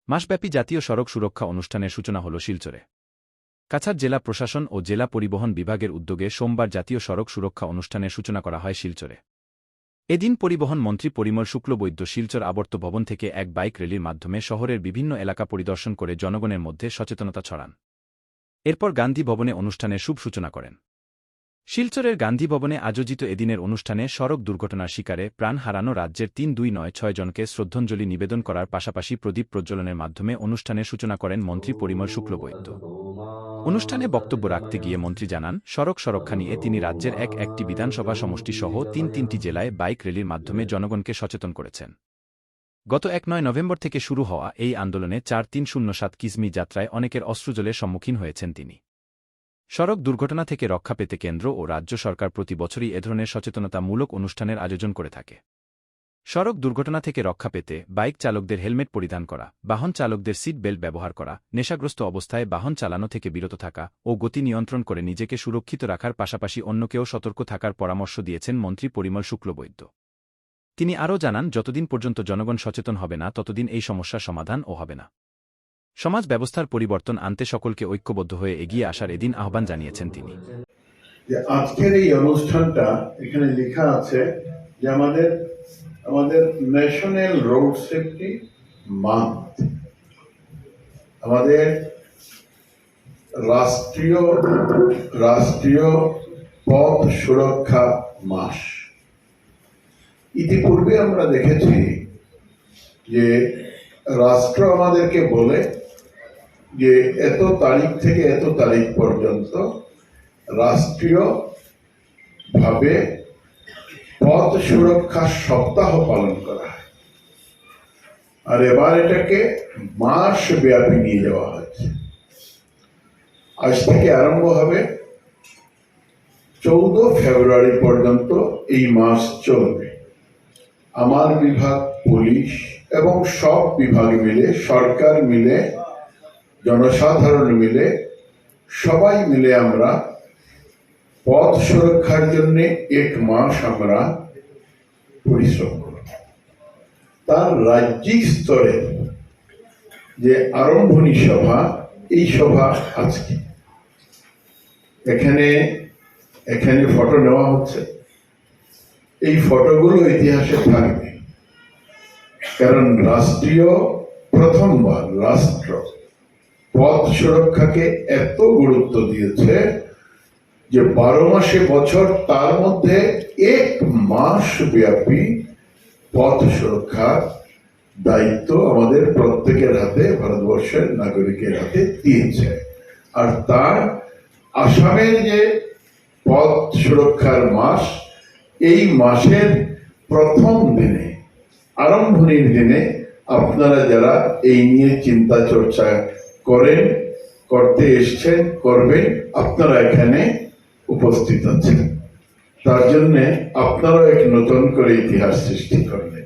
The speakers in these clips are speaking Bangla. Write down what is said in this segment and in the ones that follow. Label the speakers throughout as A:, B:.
A: মাসব্যাপী জাতীয় সড়ক সুরক্ষা অনুষ্ঠানের সূচনা হল শিলচরে। কাছাড় জেলা প্রশাসন ও জেলা পরিবহন বিভাগের উদ্যোগে সোমবার জাতীয় সড়ক সুরক্ষা অনুষ্ঠানের সূচনা করা হয় শিলচরে। এদিন পরিবহন মন্ত্রী পরিমল শুক্লবৈদ্য শিলচর আবর্ত ভবন থেকে এক বাইক র্যালির মাধ্যমে শহরের বিভিন্ন এলাকা পরিদর্শন করে জনগণের মধ্যে সচেতনতা ছড়ান। এরপর গান্ধী ভবনে অনুষ্ঠানের শুভ সূচনা করেন। শিলচরের গান্ধী ভবনে আয়োজিত এদিনের অনুষ্ঠানে সড়ক দুর্ঘটনার শিকারে প্রাণ হারানো রাজ্যের ৩-২-৯-৬ জনকে শ্রদ্ধাঞ্জলি নিবেদন করার পাশাপাশি প্রদীপ প্রজ্বলনের মাধ্যমে অনুষ্ঠানের সূচনা করেন মন্ত্রী পরিমল শুক্লবৈদ্য। অনুষ্ঠানে বক্তব্য রাখতে গিয়ে মন্ত্রী জানান, সড়ক সুরক্ষা নিয়ে তিনি রাজ্যের একটি বিধানসভা সমষ্টি সহ তিনটি জেলায় বাইক র্যালির মাধ্যমে জনগণকে সচেতন করেছেন। গত ১-৯ নভেম্বর থেকে শুরু হওয়া এই আন্দোলনে ৪-৩-০-৭ কিজমি যাত্রায় অনেকের অশ্রুজলের সম্মুখীন হয়েছেন তিনি। সড়ক দুর্ঘটনা থেকে রক্ষা পেতে কেন্দ্র ও রাজ্য সরকার প্রতি বছরই এ ধরনের সচেতনতামূলক অনুষ্ঠানের আয়োজন করে থাকে। সড়ক দুর্ঘটনা থেকে রক্ষা পেতে বাইক চালকদের হেলমেট পরিধান করা, বাহন চালকদের সিট বেল্ট ব্যবহার করা, নেশাগ্রস্ত অবস্থায় বাহন চালানো থেকে বিরত থাকা ও গতি নিয়ন্ত্রণ করে নিজেকে সুরক্ষিত রাখার পাশাপাশি অন্যকেও সতর্ক থাকার পরামর্শ দিয়েছেন মন্ত্রী পরিমল শুক্লবৈদ্য। তিনি আরও জানান, যতদিন পর্যন্ত জনগণ সচেতন হবে না ততদিন এই সমস্যার সমাধানও হবে না। সমাজ ব্যবস্থার পরিবর্তন আনতে সকলকে ঐক্যবদ্ধ হয়ে এগিয়ে আসার এদিন আহ্বান জানিয়েছেন তিনি।
B: আজকের এই অনুষ্ঠানটা এখানে লেখা আছে যে আমাদের ন্যাশনাল রোড সেফটি মান্থ, আমাদের রাষ্ট্রীয় পথ সুরক্ষা মাস। ইতিপূর্বে আমরা দেখেছি যে রাষ্ট্র আমাদেরকে বলে যে এত তারিখ থেকে এত তারিখ পর্যন্ত রাষ্ট্রীয়ভাবে পথ সুরক্ষা সপ্তাহ পালন করা হয়, আর এবার এটাকে মাস ব্যাপী নিয়ে যাওয়া হয়েছে। আজ থেকে আরম্ভ হবে, 14 ফেব্রুয়ারি পর্যন্ত এই মাস চলবে। আমার বিভাগ, পুলিশ এবং সব বিভাগ মিলে, সরকার মিলে, জনসাধারণ মিলে, সবাই মিলে আমরা পথ সুরক্ষার জন্য 1 মাস আমরা পরিশ্রম করব। তার রাজ্যিক স্তরে যে আরম্ভণী সভা, এই সভা আজকে এখানে ফটো নেওয়া হচ্ছে। এই ফটোগুলো ইতিহাসে থাকবে, কারণ প্রথমবার রাষ্ট্র পথ সুরক্ষাকে এত গুরুত্ব দিয়েছে যে 12 মাসে বছর, তার মধ্যে 1 মাস ব্যাপী পথ সুরক্ষার দায়িত্ব আমাদের প্রত্যেকের হাতে, ভারতবর্ষের নাগরিকের হাতে দিয়েছে। আর তার আসামের যে পথ সুরক্ষার মাস, এই মাসের প্রথম দিনে, আরম্ভণীর দিনে আপনারা যারা এই নিয়ে চিন্তা চর্চা করতে এসছেন, করবেন, আপনারা এখানে উপস্থিত আছেন। তার জন্য আপনারাও এক নতুন করে ইতিহাস সৃষ্টি করলেন।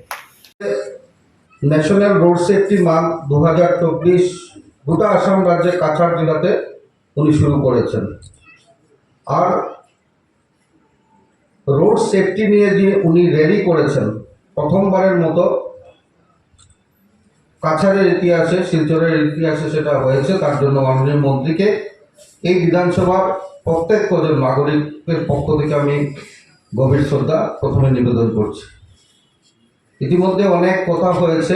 C: ন্যাশনাল রোড সেফটি মান্থ 2024 গোটা আসাম রাজ্যের কাছাড় জেলাতে উনি শুরু করেছেন। আর রোড সেফটি নিয়ে যে উনি র্যালি করেছেন, প্রথমবারের মতো কাছাড়ের ইতিহাসে, শিলচরের ইতিহাসে সেটা হয়েছে। তার জন্য মাননীয় মন্ত্রীকে, এই বিধানসভার প্রত্যেক কজন নাগরিকের পক্ষ থেকে আমি গভীর শ্রদ্ধা প্রথমে নিবেদন করছি। ইতিমধ্যে অনেক কথা হয়েছে,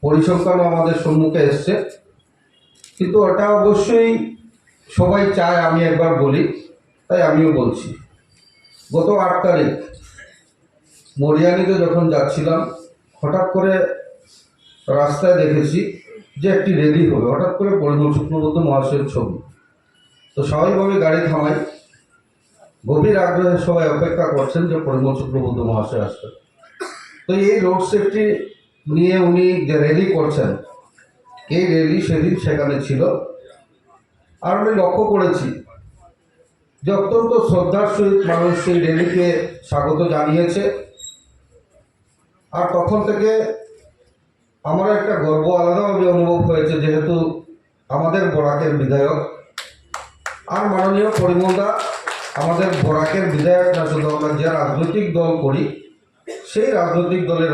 C: পরিসংখ্যানও আমাদের সম্মুখে এসছে, কিন্তু ওটা অবশ্যই সবাই চায় আমি একবার বলি, তাই আমিও বলছি। গত 8 তারিখ মরিয়ানিতে যখন যাচ্ছিলাম, হঠাৎ করে রাস্তায় দেখেছি যে একটি রেলি হবে, হঠাৎ করে পরিমল শুক্লবৈদ্য মহাশয়ের ছবি। তো স্বাভাবিকভাবে গাড়ি থামাই, গভীর আগ্রহে সবাই অপেক্ষা করছেন যে পরিমল শুক্লবৈদ্য মহাশয় আসবে। তো এই রোড সেফটি নিয়ে উনি যে র্যালি করছেন, এই র্যালি সেদিন সেখানে ছিল। আর আমি লক্ষ্য করেছি যে অত্যন্ত শ্রদ্ধার সহিত মানুষ সেই র্যালিকে স্বাগত জানিয়েছে। আর তখন থেকে আমার একটা গর্ব আলাদাভাবে অনুভব হয়েছে, যেহেতু আমাদের বরাকের বিধায়ক আর মাননীয় পরিমলদা আমাদের বরাকের বিধায়ক না শুধু আমরা যে রাজনৈতিক দল করি, সেই রাজনৈতিক দলের